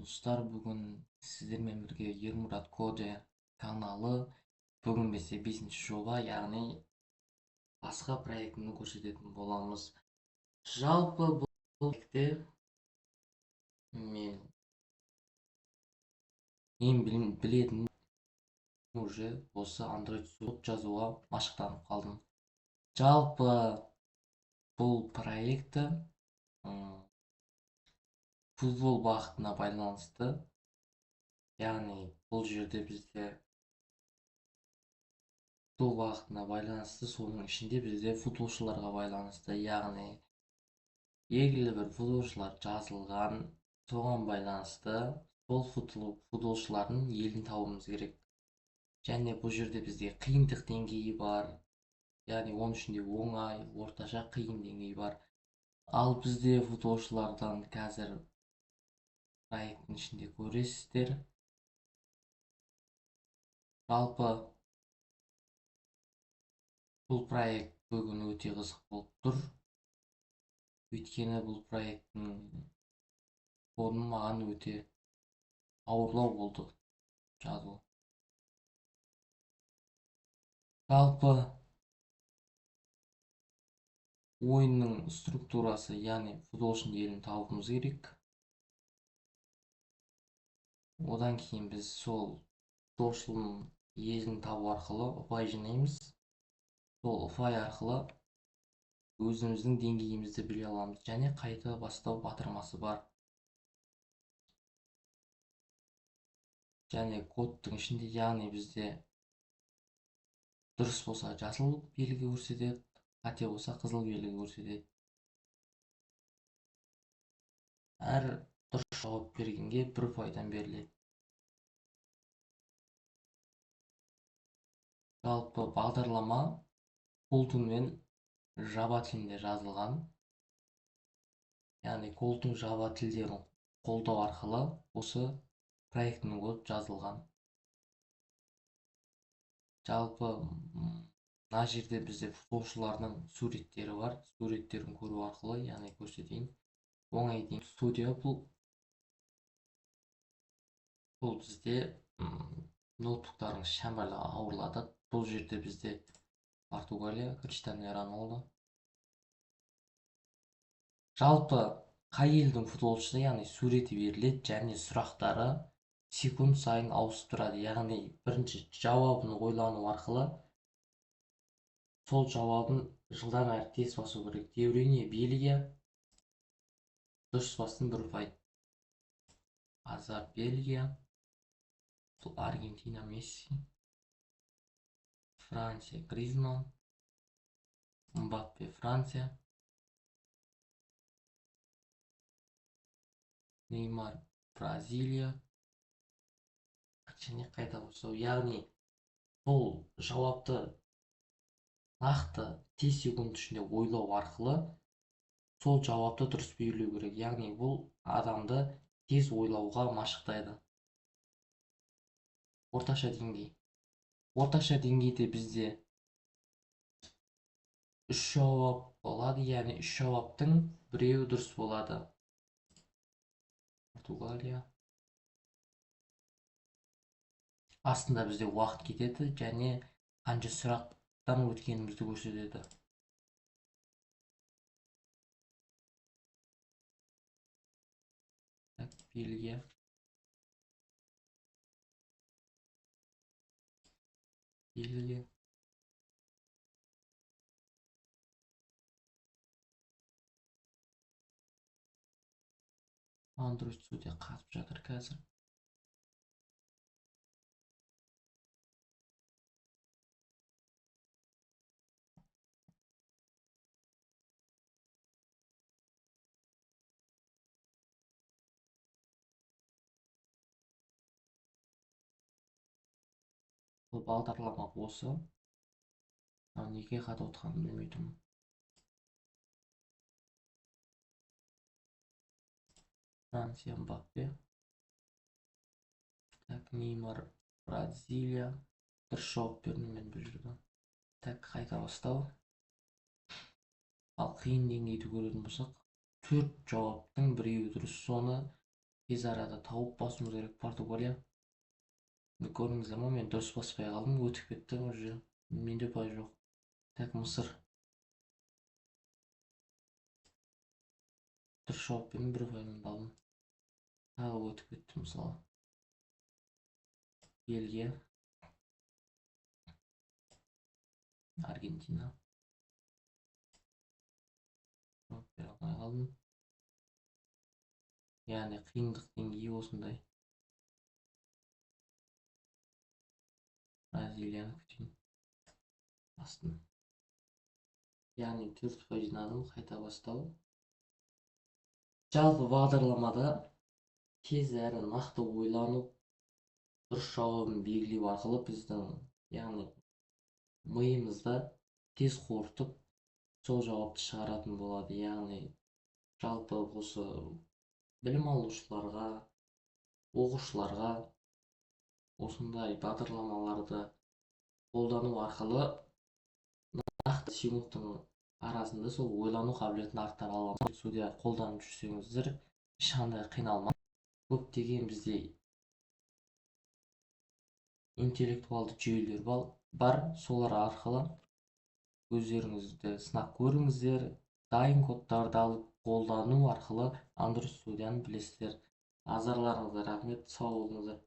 достар, бүгін сіздермен бірге Ермұрат Коде каналы. Бүгін бізде 5-ші жоба, яғни басқа проектіні көрсететін боламыз. Жалпы бұл проектте мен ең білетін уже осы Android код жазуға машықтанып қалдым. Жалпы бұл проекті футбол бағытына байланысты, яғни бұл жерде бізде футбол бағытына байланысты, соның ішінде бізде футболшыларға байланысты, яғни белгілі бір футболшылар жазылған, соған байланысты сол футболшылардың елін табуымыз керек. Және бұл жерде бізде қиындық деңгейі бар, яғни оның ішінде оңай, орташа, қиын деңгейі бар. Ал бізде футболшылардан қазір проекттің ішінде көресіздер. Жалпы бұл проект бүгін өте қызық болып тұр. Өйткені бұл проекттің коды маған өте ауырлау болды жазу. Жалпы ойынның структурасы, яғни футболшының елін табуымыз керек. Одан кейін біз сол футболшының елін табу арқылы ұпай жинаймыз. Сол ұпай арқылы өзіміздің деңгейімізді біле аламыз. Және қайта бастау батырмасы бар. Және кодтың ішінде, яғни бізде дұрыс болса жасыл белгі көрсетеді, қате болса қызыл белгі көрсетеді. Әр дұрыс жауап бергенге 1 ұпайдан беріледі. Жалпы бағдарлама Kotlin мен Java тілінде жазылған. Яғни Kotlin, Java тілдерін қолдау арқылы осы проектінің коды жазылған. Жалпы мына жерде бізде футболшылардың суреттері бар. Суреттерін көру арқылы, яғни көрсетейін. Оңай дейін студия бұл бізде ноутбуктардың шамбарлығы ауырлатады. Бұл жерде бізде Португалия, Криштиану Роналду. Жалпы қай елдің футболшысы, яғни суреті беріледі және сұрақтары секунд сайын ауысып тұрады. Яғни бірінші жауабын ойлану арқылы сол жауабын жылдам әрі тез басу керек. Деврение, Бельгия. Дұрыс бастың 1 ұпай. Азар, Бельгия. Аргентина, Месси. Франция, Гризман. Мбаппе, Франция. Неймар, Бразилия. Және қайта басу. Яғни бұл жауапты нақты 10 секунд ішінде ойлау арқылы сол жауапты дұрыс берілу керек. Яғни бұл адамды тез ойлауға машықтайды. Орташа деңгей. Орташа деңгейде бізде 3 жауап болады, яғни 3 жауаптың 1-еуі дұрыс болады. Португалия. Астында бізде уақыт кетеді және қанша сұрақтан өткенімізді көрсетеді. Бельгия. Бельгия. Android студия қатып жатыр қазір. Бұл бағдарлама осы. Неге қатып отқанын білмейтінмін. Франция, Мбаппе. Так, Неймар, Бразилия. Дұрыс жауап бердім мен бұл жерде. Так, қайта бастау. Ал қиын деңгейді көретін болсақ, 4 жауаптың 1-еуі дұрыс. Соны тез арада тауып басуымыз керек. Португалия. Көрдіңіздер ма, мен дұрыс баспай қалдым, өтіп кетті уже. Менде ұпай жоқ. Так, Мысыр. Дұрыс жауап бердім, бір ұпайымды алдым. Тағы өтіп кетті мысалы. Бельгия. Аргентина. Жауап бере алмай қалдым. Яғни қиындық деңгейі осындай. Бразилияны күтейін. Бастым. Яғни 4 ұпай жинадым, қайта бастау. Жалпы бағдарламада тез әрі нақты ойланып, дұрыс жауабын белгілеу арқылы біздің, яғни миымызда тез қорытып, сол жауапты шығаратын болады. Яғни жалпы осы білім алушыларға, оқушыларға осындай бағдарламаларды қолдану арқылы нақты сыйлықтың арасында сол ойлану қабілетін арттыра аламыз. Судья қолданып жүрсеңіздер, ешқандай қиналмай. Көптеген бізде интеллектуалды жүйелер бар, солар арқылы өздеріңізді сынап көріңіздер, дайын кодтарды алып қолдану арқылы Android студияны білесіздер. Назарларыңызға рахмет, сау болыңыздар.